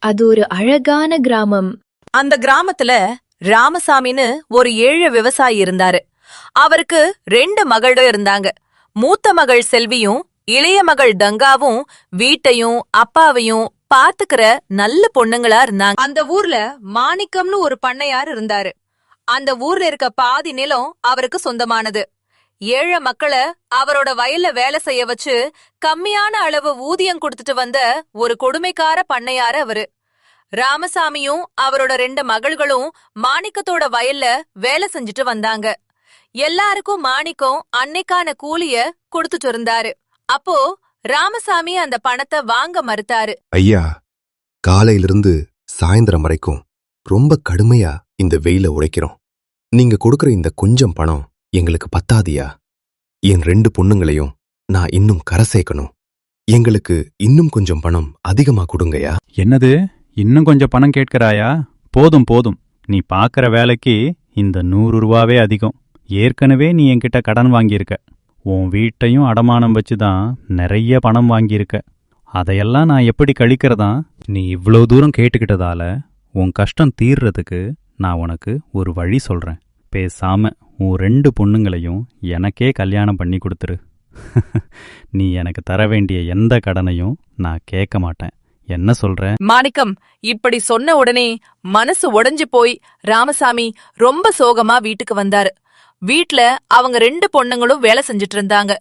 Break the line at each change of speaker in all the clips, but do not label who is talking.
அது ஒரு அழகான கிராமம்.
அந்த கிராமத்துல ராமசாமின்னு ஒரு ஏழை விவசாயி இருந்தாரு. அவருக்கு 2 மகளும் இருந்தாங்க. மூத்த மகள் செல்வியும் இளைய மகள் கங்காவும் வீட்டையும் அப்பாவையும் பாத்துக்கிற நல்ல பொண்ணுங்களா இருந்தாங்க. அந்த ஊர்ல மாணிக்கம்னு ஒரு பண்ணையார் இருந்தாரு. அந்த ஊர்ல இருக்க பாதி நிலம் அவருக்கு சொந்தமானது. ஏழை மக்களை அவரோட வயல்ல வேலை செய்ய வச்சு கம்மியான அளவு ஊதியம் கொடுத்துட்டு வந்த ஒரு கொடுமைக்கார பண்ணையாரு அவரு. ராமசாமியும் அவரோட 2 மகள்களும் மாணிக்கத்தோட வயல்ல வேலை செஞ்சுட்டு வந்தாங்க. எல்லாருக்கும் மாணிக்கம் அன்னைக்கான கூலிய கொடுத்துட்டு இருந்தாரு. அப்போ ராமசாமி அந்த பணத்தை வாங்க மறுத்தாரு.
ஐயா, காலையிலிருந்து சாயந்தரம் வரைக்கும் ரொம்ப கடுமையா இந்த வெயில உழைக்கிறோம். நீங்க கொடுக்கற இந்த கொஞ்சம் பணம் எங்களுக்கு பத்தாதியா? என் 2 பொண்ணுங்களையும் நான் இன்னும் கரை சேர்க்கணும். எங்களுக்கு இன்னும் கொஞ்சம் பணம் அதிகமா கொடுங்கயா.
என்னது, இன்னும் கொஞ்சம் பணம் கேட்கிறாயா? போதும் போதும், நீ பாக்குற வேலைக்கு இந்த 100 ரூபாவே அதிகம். ஏற்கனவே நீ என்கிட்ட கடன் வாங்கியிருக்க. உன் வீட்டையும் அடமானம் வச்சுதான் நிறைய பணம் வாங்கியிருக்க. அதையெல்லாம் நான் எப்படி கழிக்கிறதா? நீ இவ்வளோ தூரம் கேட்டுக்கிட்டதால உன் கஷ்டம் தீர்றதுக்கு நான் உனக்கு ஒரு வழி சொல்றேன். பேசாம உன் 2 பொண்ணுங்களையும் எனக்கே கல்யாணம் பண்ணி கொடுத்துரு. நீ எனக்கு தர வேண்டிய எந்த கடனையும் நான் கேட்க மாட்டேன். என்ன சொல்ற?
மாணிக்கம் இப்படி சொன்ன உடனே மனசு உடைஞ்சு போய் ராமசாமி ரொம்ப சோகமா வீட்டுக்கு வந்தாரு. வீட்ல அவங்க 2 பொண்ணுங்களும் வேலை செஞ்சுட்டு இருந்தாங்க.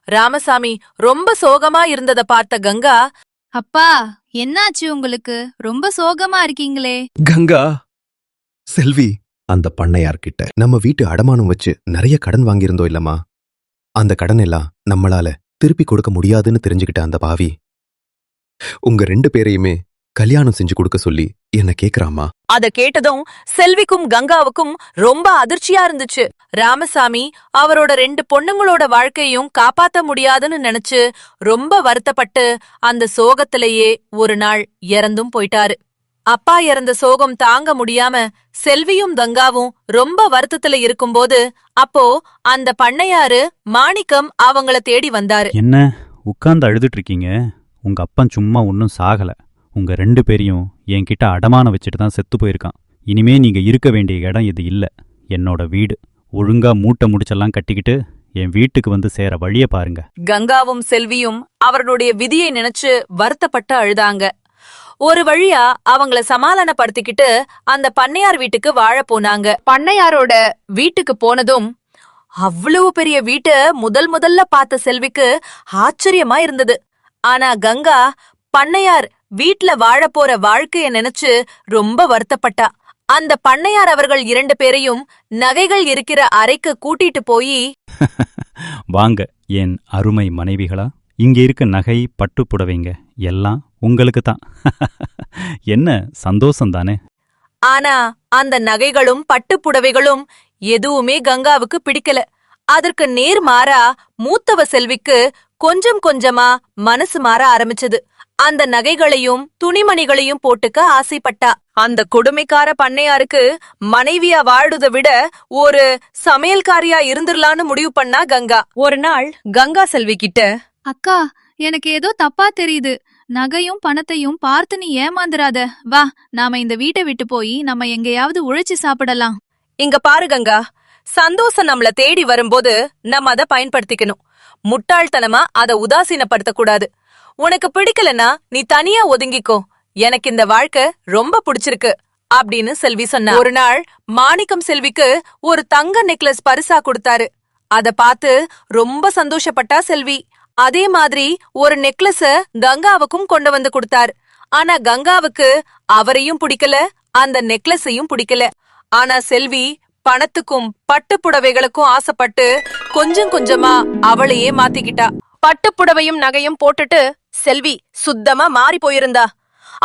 ராமசாமி ரொம்ப சோகமா இருந்தத பார்த்த கங்கா,
அப்பா, என்னாச்சு உங்களுக்கு? ரொம்ப சோகமா இருக்கீங்களே.
கங்கா, செல்வி, அந்த பண்ணையார்கிட்ட நம்ம வீட்டு அடமானம் வச்சு நிறைய கடன் வாங்கியிருந்தோம் இல்லம்மா. அந்த கடன் எல்லாம் நம்மளால திருப்பி கொடுக்க முடியாதுன்னு தெரிஞ்சுக்கிட்ட அந்த பாவி உங்க 2 பேரையுமே கல்யாணம் செஞ்சு கொடுக்க சொல்லி என்ன கேக்குறாமா.
அத கேட்டதும் செல்விக்கும் கங்காவுக்கும் ரொம்ப அதிர்ச்சியா இருந்துச்சு. ராமசாமி அவரோட 2 பொண்ணுங்களோட வாழ்க்கையும் காப்பாத்த முடியாதுன்னு நினைச்சு ரொம்ப வருத்தப்பட்டு அந்த சோகத்திலேயே ஒரு நாள் இறந்தும் போயிட்டாரு. அப்பா இறந்த சோகம் தாங்க முடியாம செல்வியும் கங்காவும் ரொம்ப வருத்தத்துல இருக்கும்போது அப்போ அந்த பண்ணையாரு மாணிக்கம் அவங்கள தேடி வந்தாரு.
என்ன உட்கார்ந்து அழுதுட்டு இருக்கீங்க? உங்க அப்பன் சும்மா ஒன்னும் சாகல. உங்க 2 பேரையும் என்கிட்ட அடமானம் வச்சுட்டு தான் செத்து போயிருக்கான். இனிமே நீங்க இருக்க வேண்டிய இடம் இது இல்ல, என்னோட வீடு. ஒழுங்கா மூட்டை முடிச்செல்லாம் கட்டிக்கிட்டு என் வீட்டுக்கு வந்து சேர வழிய பாருங்க.
கங்காவும் செல்வியும் அவர்களுடைய விதியை நினைச்சு வருத்தப்பட்டு அழுதாங்க. ஒரு வழியா அவங்கள சமாதானப்படுத்திக்கிட்டு அந்த பண்ணையார் வீட்டுக்கு வாழ போனாங்க. பண்ணையாரோட வீட்டுக்கு போனதும் அவ்வளவு பெரிய வீட்ட முதல்ல பார்த்த செல்விக்கு ஆச்சரியமா இருந்தது. ஆனா கங்கா பண்ணையார் வீட்ல வாழ போற வாழ்க்கைய நினைச்சு ரொம்ப வருத்தப்பட்டா. அந்த பண்ணையார் அவர்கள் 2 பேரையும் நகைகள் இருக்கிற அறைக்கு கூட்டிட்டு போய்,
வாங்க என் அருமை மனைவிகளா, இங்க இருக்க நகை பட்டு புடவைங்க எல்லாம் உங்களுக்கு தான். என்ன சந்தோஷம்தானே?
ஆனா அந்த நகைகளும் பட்டு புடவைகளும் எதுவுமே கங்காவுக்கு பிடிக்கல. அதற்கு நேர் மாறா மூத்தவ செல்விக்கு கொஞ்சம் கொஞ்சமா மனசு மாற ஆரம்பிச்சது. அந்த நகைகளையும் துணிமணிகளையும் போட்டுக்க ஆசைப்பட்டா. அந்த கொடுமைக்கார பண்ணையாருக்கு மனைவியா வாழுதை விட ஒரு சமையல்காரியா இருந்துடலான்னு முடிவு பண்ணா கங்கா. ஒரு நாள் கங்கா செல்வி கிட்ட,
அக்கா, எனக்கு ஏதோ தப்பா தெரியுது. நகையும் பணத்தையும் பார்த்து நீ ஏமாந்துராத. வா, நாம இந்த வீட்டை விட்டு போய் நம்ம எங்கேயாவது உழைச்சு சாப்பிடலாம்.
இங்க பாரு கங்கா, சந்தோஷம் நம்மள தேடி வரும்போது நம்ம அத பயன்படுத்திக்கணும். முட்டாள்தனமா அத உதாசீனப்படுத்த கூடாது. உனக்கு பிடிக்கலனா நீ தனியா ஒதுங்கிக்கோ. எனக்கு இந்த வாழ்க்கை ரொம்ப பிடிச்சிருக்கு அப்படின்னு செல்வி சொன்னா. ஒரு நாள் மாணிக்கம் செல்விக்கு ஒரு தங்க நெக்லஸ் பரிசா கொடுத்தாரு. அத பார்த்து ரொம்ப சந்தோஷப்பட்டா செல்வி. அதே மாதிரி ஒரு நெக்லஸ கங்காவுக்கும் கொண்டு வந்து கொடுத்தாரு. ஆனா கங்காவுக்கு அவரையும் பிடிக்கல, அந்த நெக்லஸையும் பிடிக்கல. ஆனா செல்வி பணத்துக்கும் பட்டு புடவைகளுக்கும் ஆசைப்பட்டு கொஞ்சம் கொஞ்சமா அவளையே மாத்திக்கிட்டா. பட்டு புடவையும் நகையும் போட்டுட்டு செல்வி சுத்தமா மாறி போயிருந்தா.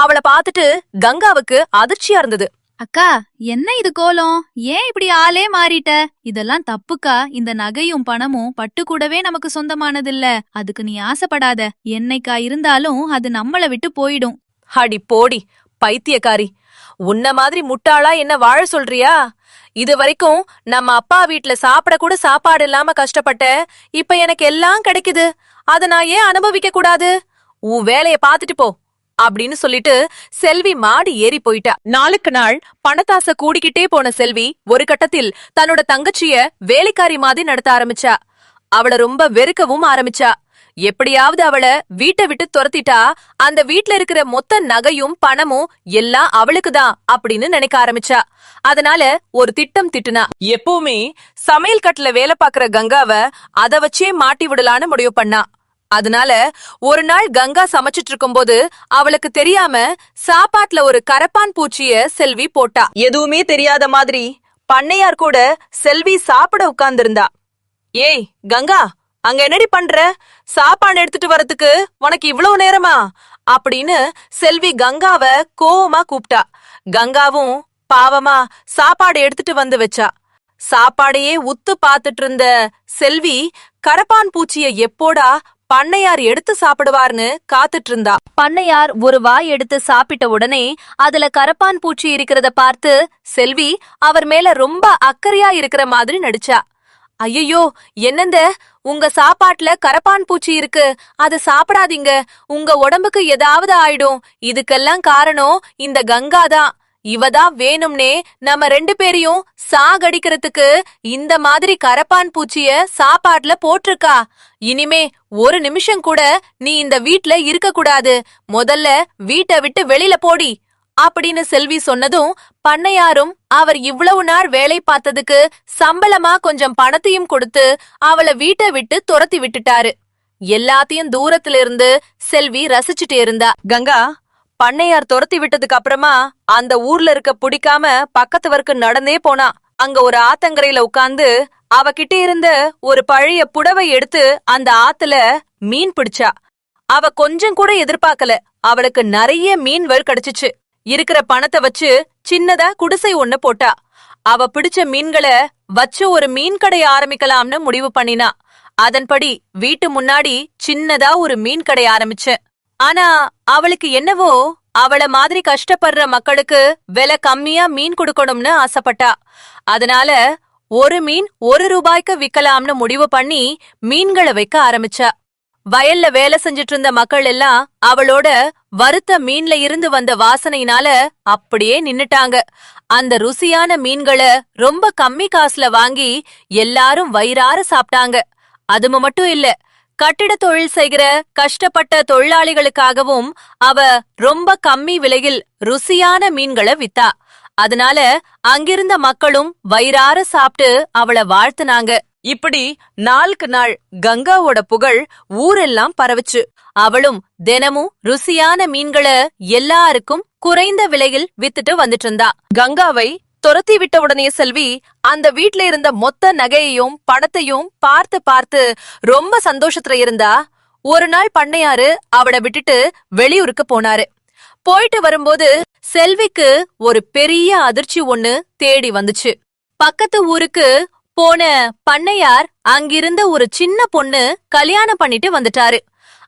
அவளை பார்த்துட்டு கங்காவுக்கு அதிர்ச்சியா இருந்தது.
அக்கா, என்ன இது கோலம்? ஏன் இப்படி ஆளே மாறிட்ட? இதெல்லாம் தப்புக்கா. இந்த நகையும் பணமும் பட்டு கூடவே நமக்கு சொந்தமானதில்ல. அதுக்கு நீ ஆசைப்படாத. என்னைக்கா இருந்தாலும் அது நம்மள விட்டு போயிடும்.
அடி போடி பைத்தியக்காரி, உன்ன மாதிரி முட்டாளா என்ன வாழ சொல்றியா? இது வரைக்கும் நம்ம அப்பா வீட்ல சாப்பிட கூட சாப்பாடு இல்லாம கஷ்டப்பட்ட. இப்ப எனக்கு எல்லாம் கிடைக்குது. அத நான் ஏன் அனுபவிக்க கூடாது? உன் வேலைய பாத்துட்டு போ அப்படின்னு சொல்லிட்டு செல்வி மாடி ஏறி போயிட்டா. நாளுக்கு நாள் பணத்தாசை கூடிக்கிட்டே போன செல்வி ஒரு கட்டத்தில் தன்னோட தங்கச்சிய வேலைக்காரி மாதிரி நடத்த ஆரம்பிச்சா. அவள ரொம்ப வெறுக்கவும் ஆரம்பிச்சா. எப்படியாவது அவள வீட்டை விட்டு துரத்திட்டா அந்த வீட்ல இருக்கிற மொத்த நகையும் பணமும் எல்லாம் அவளுக்குதான் அப்படின்னு நினைக்க ஆரம்பிச்சா. அதனால ஒரு திட்டம் திட்டுனா. எப்பவுமே சமையல் கட்டுல வேலை பாக்குற கங்காவ அத வச்சே மாட்டி விடலான்னு முடிவு பண்ணா. அதனால ஒரு நாள் கங்கா சமைச்சிட்டு இருக்கும்போது அவளுக்கு தெரியாம சாப்பாட்டுல ஒரு கரப்பான் பூச்சிய செல்வி போட்டா. எதுவுமே தெரியாத மாதிரி பண்ணையார் கூட செல்வி சாப்பிட உட்கார்ந்திருந்தா. ஏய் கங்கா, அங்க என்னடி பண்ற? சாப்பாடு எடுத்துட்டு வரதுக்கு உனக்கு இவ்வளவு நேரமா அப்படின்னு செல்வி கங்காவ கோவமா கூப்பிட்டா. கங்காவும் பாவமா சாப்பாடு எடுத்துட்டு வந்து வச்சா. சாப்பாடையே உத்து பாத்துட்டு இருந்த செல்வி கரப்பான் பூச்சிய எப்போடா பண்ணையார் எடுத்து சாப்பிடுவார்னு காத்துட்டு இருந்தா.
பண்ணையார் ஒரு வாய் எடுத்து சாப்பிட்ட உடனே அதுல கரப்பான் பூச்சி இருக்கிறத பார்த்து செல்வி அவர் மேல ரொம்ப அக்கறையா இருக்கிற மாதிரி நடிச்சா. ஐயோ, என்னந்த உங்க சாப்பாட்டுல கரப்பான் பூச்சி இருக்கு, அத சாப்பிடாதீங்க, உங்க உடம்புக்கு ஏதாவது ஆயிடும். இதுக்கெல்லாம் காரணம் இந்த கங்காதான். இவதான் வேணும்னே நம்ம 2 பேரையும் சாகடிக்கிறதுக்கு இந்த மாதிரி கரப்பான் பூச்சிய சாப்பாட்டுல போட்டிருக்கா. இனிமே ஒரு நிமிஷம் கூட நீ இந்த வீட்ல இருக்க கூடாது. முதல்ல வீட்டை விட்டு வெளியில போடி அப்படின்னு செல்வி சொன்னதும் பண்ணையாரும் அவர் இவ்வளவு நாள் வேலை பார்த்ததுக்கு சம்பளமா கொஞ்சம் பணத்தையும் கொடுத்து அவளை வீட்டை விட்டு துரத்தி விட்டுட்டாரு. எல்லாத்தையும் தூரத்துல இருந்து செல்வி ரசிச்சுட்டே இருந்தா.
கங்கா பண்ணையார் துரத்தி விட்டதுக்கு அப்புறமா அந்த ஊர்ல இருக்க பிடிக்காம பக்கத்து வரைக்கும் நடந்தே போனா. அங்க ஒரு ஆத்தங்கரையில உட்கார்ந்து அவகிட்ட இருந்த ஒரு பழைய புடவை எடுத்து அந்த ஆத்துல மீன் பிடிச்சா. அவ கொஞ்சம் கூட எதிர்பார்க்கல. அவளுக்கு நிறைய மீன்கள் கிடைச்சிச்சு. இருக்கிற பணத்தை வச்சு சின்னதா குடிசை ஒண்ணு போட்டா. அவ பிடிச்ச மீன்களை வச்சு ஒரு மீன் கடை ஆரம்பிக்கலாம்னு முடிவு பண்ணினா. அதன்படி வீட்டு முன்னாடி சின்னதா ஒரு மீன் கடை ஆரம்பிச்சேன். ஆனா அவளுக்கு என்னவோ அவள மாதிரி கஷ்டப்படுற மக்களுக்கு விலை கம்மியா மீன் கொடுக்கணும்னு ஆசைப்பட்டா. அதனால ஒரு மீன் 1 ரூபாய்க்கு விக்கலாம்னு முடிவு பண்ணி மீன்களை வைக்க ஆரம்பிச்சா. வயல்ல வேலை செஞ்சிட்டு இருந்த மக்கள் எல்லாம் அவளோட வறுத்த மீன்ல இருந்து வந்த வாசனையினால அப்படியே நின்னுட்டாங்க. அந்த ருசியான மீன்களை ரொம்ப கம்மி காசுல வாங்கி எல்லாரும் வயிறார சாப்பிட்டாங்க. அது மட்டும் இல்ல, கட்டிட தொழில் செய்கிற கஷ்டப்பட்ட தொழிலாளிகளுக்காகவும் அவ ரொம்ப கம்மி விலையில் ருசியான மீன்களை வித்தா. அதனால அங்கிருந்த மக்களும் வயிறார சாப்பிட்டு அவளை வாழ்த்துனாங்க. இப்படி நாளுக்கு நாள் கங்காவோட புகழ் ஊரெல்லாம் பரவுச்சு. அவளும் தினமும் ருசியான மீன்களை எல்லாருக்கும் குறைந்த விலையில் வித்துட்டு வந்துட்டு இருந்தா. கங்காவை துரத்தி விட்ட உடனே செல்வி அந்த வீட்ல இருந்த மொத்த நகையையும் பணத்தையும் பார்த்து பார்த்து ரொம்ப சந்தோஷத்துல இருந்தா. ஒரு நாள் பண்ணையாரு அவளை விட்டுட்டு வெளியூருக்கு போனாரு. போயிட்டு வரும்போது செல்விக்கு ஒரு பெரிய அதிர்ச்சி ஒண்ணு தேடி வந்துச்சு. பக்கத்து ஊருக்கு போன பண்ணையார் அங்கிருந்த ஒரு சின்ன பொண்ணு கல்யாணம் பண்ணிட்டு வந்துட்டாரு.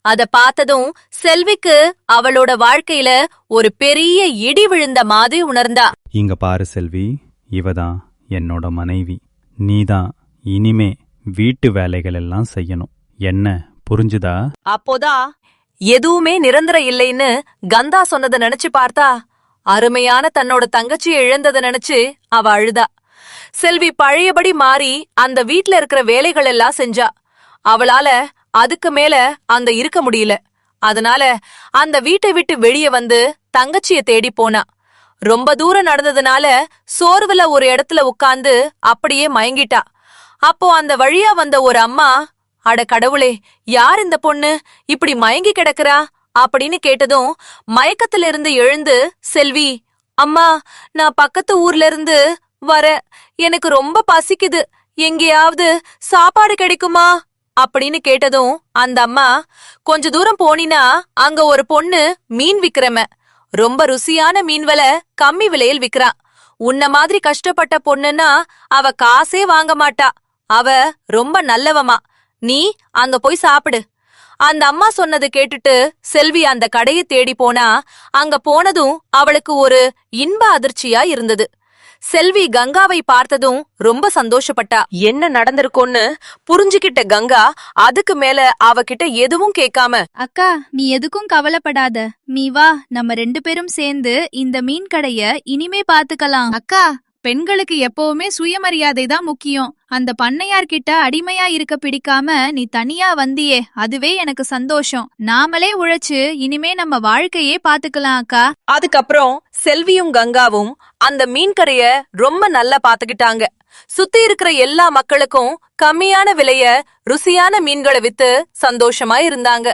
அத பார்த்ததும் செல்விக்கு அவளோட வாழ்க்கையில ஒரு பெரிய இடி விழுந்த மாதிரி உணர்ந்தா.
இங்க பாரு செல்வி, இவதான் என்னோட மனைவி. நீதான் இனிமே வீட்டு வேலைகள் எல்லாம் செய்யணும். என்ன புரிஞ்சுதா?
அப்போதான் எதுவுமே நிரந்தரம் இல்லைன்னு கந்தா சொன்னதை நினைச்சு பார்த்தா அருமையான தன்னோட தங்கச்சியை இழந்ததை நினைச்சு அவ அழுதா. செல்வி பழையபடி மாறி அந்த வீட்ல இருக்கிற வேலைகள் எல்லாம் செஞ்சா. அவளால அதுக்கு மேல அந்த இருக்க முடியல. அதனால அந்த வீட்டை விட்டு வெளியே வந்து தங்கச்சிய தேடி போனா. ரொம்ப தூரம் நடந்ததுனால சோர்வுல ஒரு இடத்துல உட்கார்ந்து அப்படியே மயங்கிட்டா. அப்போ அந்த வழியா வந்த ஒரு அம்மா, அட கடவுளே, யார் இந்த பொண்ணு இப்படி மயங்கி கிடக்குறா அப்படின்னு கேட்டதும் மயக்கத்துல இருந்து எழுந்து செல்வி, அம்மா, நான் பக்கத்து ஊர்ல இருந்து வர, எனக்கு ரொம்ப பசிக்குது, எங்கேயாவது சாப்பாடு கிடைக்குமா அப்படின்னு கேட்டதும் அந்த அம்மா, கொஞ்ச தூரம் போனினா அங்க ஒரு பொண்ணு மீன் விக்கிறம, ரொம்ப ருசியான மீன் விலை கம்மி விலையில் விக்கிறா. உன்ன மாதிரி கஷ்டப்பட்ட பொண்ணுன்னா அவ காசே வாங்க மாட்டா. அவ ரொம்ப நல்லவமா, நீ அங்க போய் சாப்பிடு. அந்த அம்மா சொன்னது கேட்டுட்டு செல்வி அந்த கடையை தேடி போனா. அங்க போனதும் அவளுக்கு ஒரு இன்ப அதிர்ச்சியா இருந்தது. செல்வி கங்காவை பார்த்ததும் ரொம்ப சந்தோஷப்பட்டா. என்ன நடந்திருக்கும்னு புரிஞ்சுகிட்ட கங்கா அதுக்கு மேல அவகிட்ட எதுவும் கேட்காம,
அக்கா நீ எதுக்கும் கவலைப்படாத, நீ வா, நம்ம 2 பேரும் சேர்ந்து இந்த மீன் கடைய இனிமே பாத்துக்கலாம். அக்கா, பெண்களுக்கு எப்பவுமே சுயமரியாதை தான் முக்கியம். அந்த பண்ணையார்கிட்ட அடிமையா இருக்க பிடிக்காம நீ தனியா வந்தியே, அதுவே எனக்கு சந்தோஷம். நாமளே உழைச்சு இனிமே நம்ம வாழ்க்கையே பாத்துக்கலாம் அக்கா.
அதுக்கப்புறம் செல்வியும் கங்காவும் அந்த மீன் கடைய ரொம்ப நல்லா பாத்துக்கிட்டாங்க. சுத்தி இருக்கிற எல்லா மக்களுக்கும் கம்மியான விலைய ருசியான மீன்களை வித்து சந்தோஷமா இருந்தாங்க.